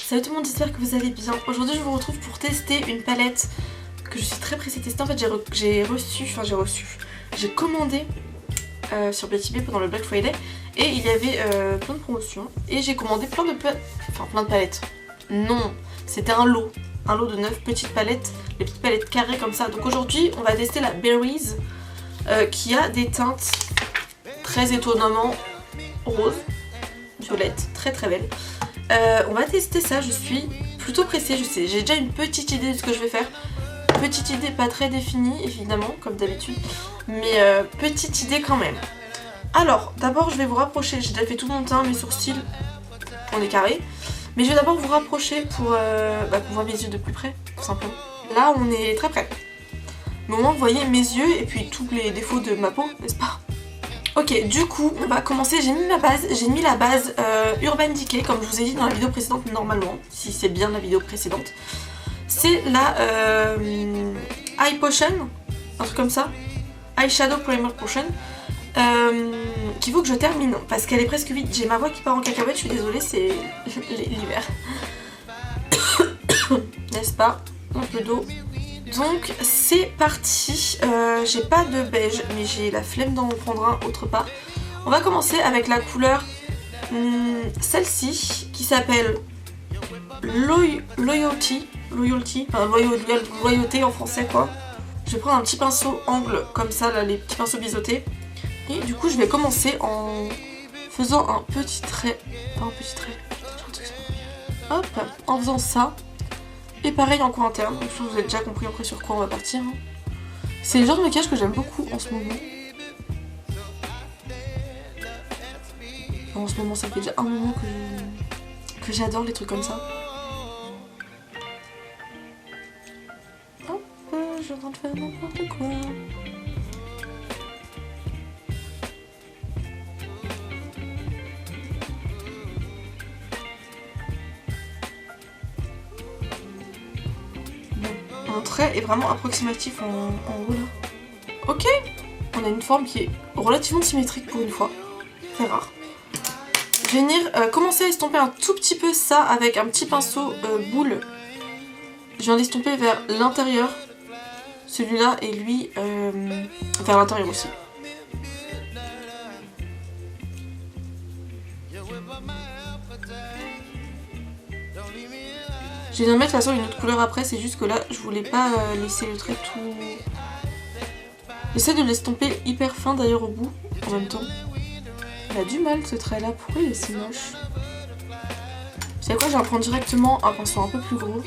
Salut tout le monde, j'espère que vous allez bien. Aujourd'hui je vous retrouve pour tester une palette que je suis très pressée de tester. En fait j'ai commandé sur Betty Bay pendant le Black Friday et il y avait plein de promotions et j'ai commandé plein de palettes. Non, c'était un lot de 9 petites palettes, des petites palettes carrées comme ça. Donc aujourd'hui on va tester la Berries qui a des teintes très étonnamment roses, violettes, très très belles. On va tester ça, je suis plutôt pressée, je sais, j'ai déjà une petite idée de ce que je vais faire. Petite idée pas très définie évidemment, comme d'habitude, mais petite idée quand même. Alors, d'abord je vais vous rapprocher, j'ai déjà fait tout mon teint, mes sourcils, on est carré. Mais je vais d'abord vous rapprocher pour qu'on voit mes yeux de plus près, tout simplement. Là on est très près. Mais au moins vous voyez mes yeux et puis tous les défauts de ma peau, n'est-ce pas? Ok, du coup, on va commencer. J'ai mis la base Urban Decay, comme je vous ai dit dans la vidéo précédente, normalement, si c'est bien la vidéo précédente. C'est la Eye Potion, un truc comme ça, Eyeshadow Primer Potion, qu'il faut que je termine, parce qu'elle est presque vide. J'ai ma voix qui part en cacahuète, je suis désolée, c'est l'hiver. N'est-ce pas? Un peu d'eau. Donc c'est parti, j'ai pas de beige mais j'ai la flemme d'en prendre un autre part. On va commencer avec la couleur celle-ci qui s'appelle Loyauté, enfin loyauté en français quoi. Je vais prendre un petit pinceau angle comme ça, là, les petits pinceaux biseautés. Et du coup je vais commencer en faisant un petit trait, hop, en faisant ça. Et pareil en coin interne, donc je vous ai déjà compris après sur quoi on va partir. Hein. C'est le genre de maquillage que j'aime beaucoup en ce moment. Enfin, en ce moment, ça fait déjà un moment que j'adore les trucs comme ça. Hop, je suis en train de faire n'importe quoi. Mon trait est vraiment approximatif en haut là. Ok, on a une forme qui est relativement symétrique pour une fois. C'est rare. Je vais venir commencer à estomper un tout petit peu ça avec un petit pinceau boule. Je viens d'estomper vers l'intérieur. Celui-là et lui vers l'intérieur aussi. Je vais mettre de toute façon une autre couleur après, c'est juste que là je voulais pas laisser le trait tout... J'essaie de l'estomper hyper fin d'ailleurs au bout en même temps. Il a du mal ce trait là, pourquoi il est si moche? Vous savez quoi, je vais en prendre directement un pinceau un peu plus gros.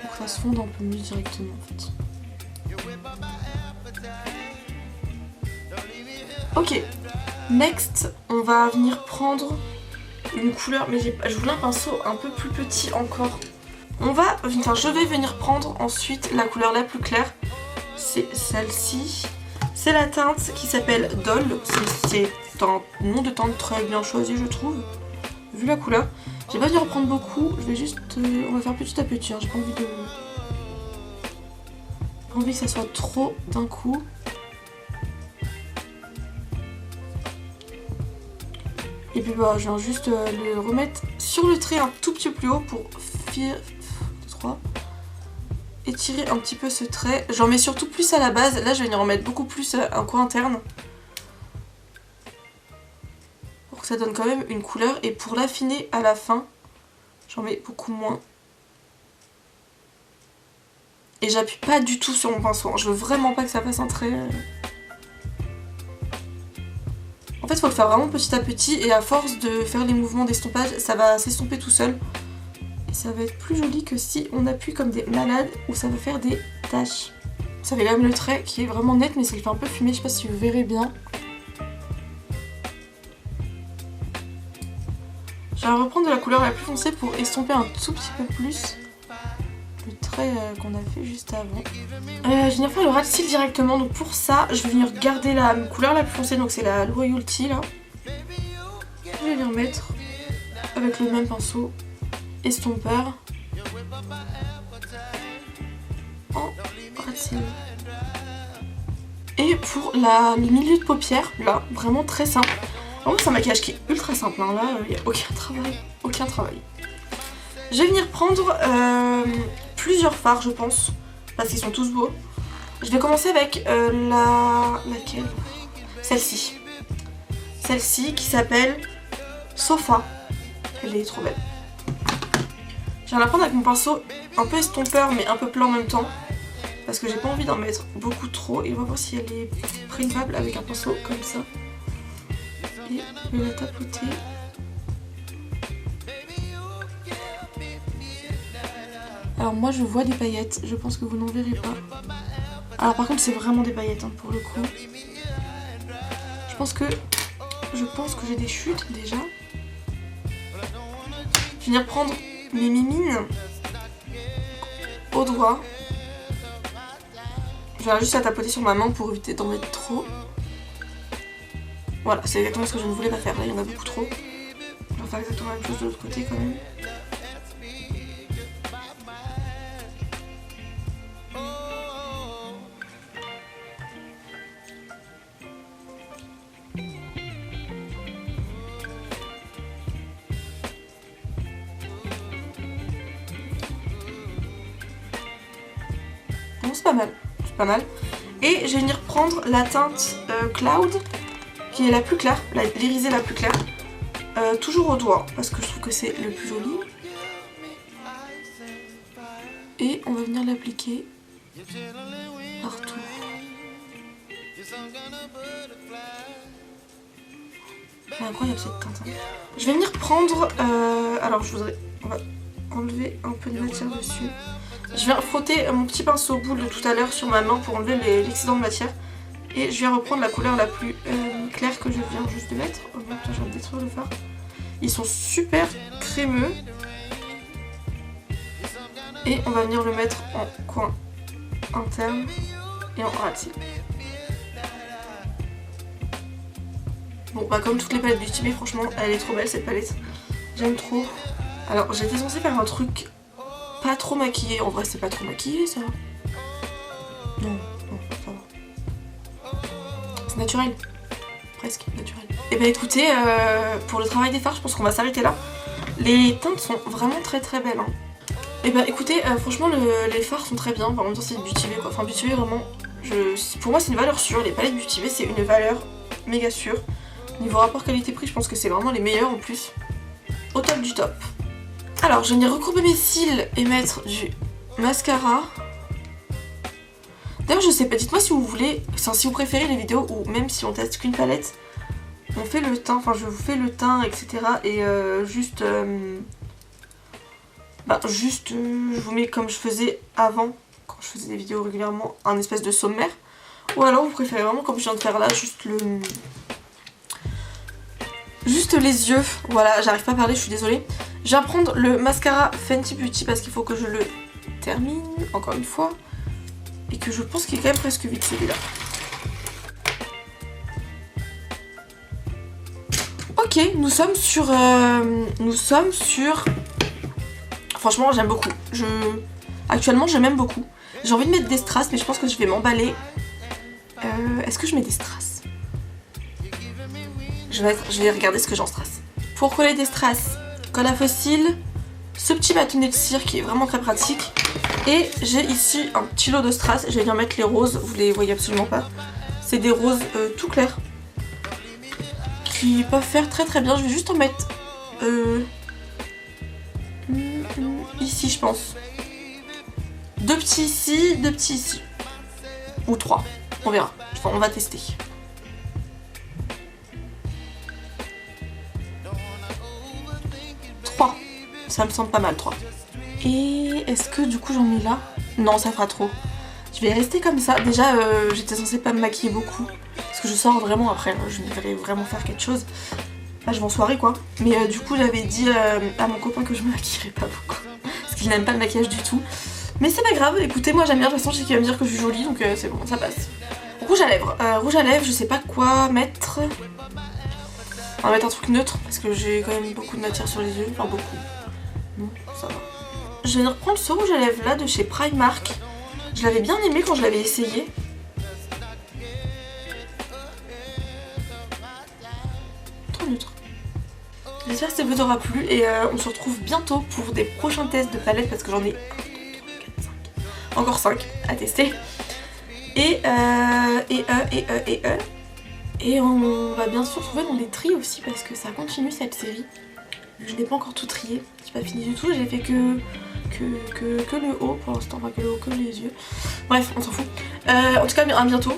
Pour que ça se fonde un peu mieux directement en fait. Ok, next on va venir prendre une couleur, mais je voulais un pinceau un peu plus petit encore. Je vais venir prendre ensuite la couleur la plus claire. C'est celle-ci. C'est la teinte qui s'appelle Doll. C'est un nom de teinte très bien choisi je trouve. Vu la couleur. J'ai pas dû en prendre beaucoup. Je vais juste... on va faire petit à petit. Hein. J'ai pas envie que ça soit trop d'un coup. Et puis bah, je viens juste le remettre sur le trait un tout petit peu plus haut pour étirer un petit peu ce trait. J'en mets surtout plus à la base. Là je vais venir en mettre beaucoup plus un coin interne. Pour que ça donne quand même une couleur. Et pour l'affiner à la fin, j'en mets beaucoup moins. Et j'appuie pas du tout sur mon pinceau. Hein. Je veux vraiment pas que ça fasse un trait... En fait, il faut le faire vraiment petit à petit et à force de faire les mouvements d'estompage, ça va s'estomper tout seul. Et ça va être plus joli que si on appuie comme des malades ou ça va faire des taches. Vous savez quand même le trait qui est vraiment net mais ça le fait un peu fumer, je sais pas si vous verrez bien. Je vais reprendre de la couleur la plus foncée pour estomper un tout petit peu plus le trait qu'on a fait juste avant. Je vais venir faire le ras de cils directement, donc pour ça je vais venir garder la couleur la plus foncée, donc c'est la Loyauté là. Je vais venir mettre avec le même pinceau estompeur en ras de cils. Et pour le milieu de paupière, là, vraiment très simple. Vraiment c'est un maquillage qui est ultra simple, hein. Là il n'y a aucun travail. Je vais venir prendre plusieurs fards je pense, parce qu'ils sont tous beaux. Je vais commencer avec laquelle? Celle-ci. Celle-ci qui s'appelle Sofa. Elle est trop belle. Je viens la prendre avec mon pinceau un peu estompeur mais un peu plat en même temps. Parce que j'ai pas envie d'en mettre beaucoup trop. Et on va voir si elle est prélevable avec un pinceau comme ça. Et je vais la tapoter. Alors moi je vois des paillettes, je pense que vous n'en verrez pas. Alors par contre c'est vraiment des paillettes hein, pour le coup. Je pense que j'ai des chutes déjà. Je vais venir prendre mes mimines au doigt. Je vais juste la tapoter sur ma main pour éviter d'en mettre trop. Voilà, c'est exactement ce que je ne voulais pas faire. Là il y en a beaucoup trop. Je vais faire exactement la même chose de l'autre côté quand même. Bon, c'est pas mal, c'est pas mal. Et je vais venir prendre la teinte Cloud, qui est la plus claire, l'irisée la plus claire. Toujours au doigt, parce que je trouve que c'est le plus joli. Et on va venir l'appliquer partout. C'est incroyable cette teinte. Hein. Je vais venir prendre... alors on va enlever un peu de matière dessus. Je viens frotter mon petit pinceau boule de tout à l'heure sur ma main pour enlever l'excédent de matière. Et je viens reprendre la couleur la plus claire que je viens juste de mettre. Oh merde, je viens de détruire le fard. Ils sont super crémeux. Et on va venir le mettre en coin interne et en racine. Bon bah comme toutes les palettes Beauty Bay, franchement elle est trop belle cette palette. J'aime trop. Alors j'étais censée faire un truc pas trop maquillé. En vrai c'est pas trop maquillé ça. Non, ça va. C'est naturel. Presque naturel. Et bah écoutez, pour le travail des fards je pense qu'on va s'arrêter là. Les teintes sont vraiment très très belles. Hein. Et bah écoutez, franchement les fards sont très bien. En même temps c'est Beauty Bay quoi. Enfin Beauty Bay vraiment, pour moi c'est une valeur sûre. Les palettes Beauty Bay c'est une valeur méga sûre. Niveau rapport qualité-prix, je pense que c'est vraiment les meilleurs en plus. Au top du top. Alors, je vais venir recourber mes cils et mettre du mascara. D'ailleurs, je sais pas, dites-moi si vous voulez, enfin, si vous préférez les vidéos où même si on teste qu'une palette, on fait le teint, enfin je vous fais le teint, etc. Et juste, je vous mets comme je faisais avant, quand je faisais des vidéos régulièrement, un espèce de sommaire. Ou alors vous préférez vraiment comme je viens de faire là, juste les yeux. Voilà, j'arrive pas à parler, je suis désolée. Je viens prendre le mascara Fenty Beauty parce qu'il faut que je le termine, encore une fois. Et que je pense qu'il est quand même presque vide celui-là. Ok, nous sommes sur... Franchement, j'aime beaucoup. Actuellement, je m'aime beaucoup. J'ai envie de mettre des strass, mais je pense que je vais m'emballer. Est-ce que je mets des strass? Je vais regarder ce que j'ai en strass. Pour coller des strass, colle à fossile, ce petit bâtonnet de cire qui est vraiment très pratique. Et j'ai ici un petit lot de strass. Je vais venir mettre les roses, vous les voyez absolument pas. C'est des roses tout clairs qui peuvent faire très très bien. Je vais juste en mettre ici je pense. 2 petits ici, 2 petits ici. Ou 3, on verra. Enfin, on va tester. Ça me semble pas mal 3. Et est-ce que du coup j'en mets là? Non, ça fera trop. Je vais rester comme ça. Déjà j'étais censée pas me maquiller beaucoup. Parce que je sors vraiment après. Je vais vraiment faire quelque chose. Là je vais en soirée quoi. Mais du coup j'avais dit à mon copain que je me maquillerais pas beaucoup. Parce qu'il n'aime pas le maquillage du tout. Mais c'est pas grave. Écoutez, moi j'aime bien. De toute façon je sais qu'il va me dire que je suis jolie. Donc c'est bon, ça passe. Rouge à lèvres. Rouge à lèvres, je sais pas quoi mettre. On va mettre un truc neutre. Parce que j'ai quand même beaucoup de matière sur les yeux. Enfin beaucoup. Non, ça va. Je vais reprendre ce rouge à lèvres là de chez Primark. Je l'avais bien aimé quand je l'avais essayé. Trop neutre. Vas-y, j'espère que ça vous aura plu et on se retrouve bientôt pour des prochains tests de palettes parce que j'en ai 1, 2, 3, 4, 5, encore 5 à tester. Et on va bien sûr se retrouver dans des tris aussi parce que ça continue cette série. Je n'ai pas encore tout trié, j'ai pas fini du tout, j'ai fait que le haut pour l'instant, enfin que le haut, que les yeux. Bref, on s'en fout. En tout cas, à bientôt.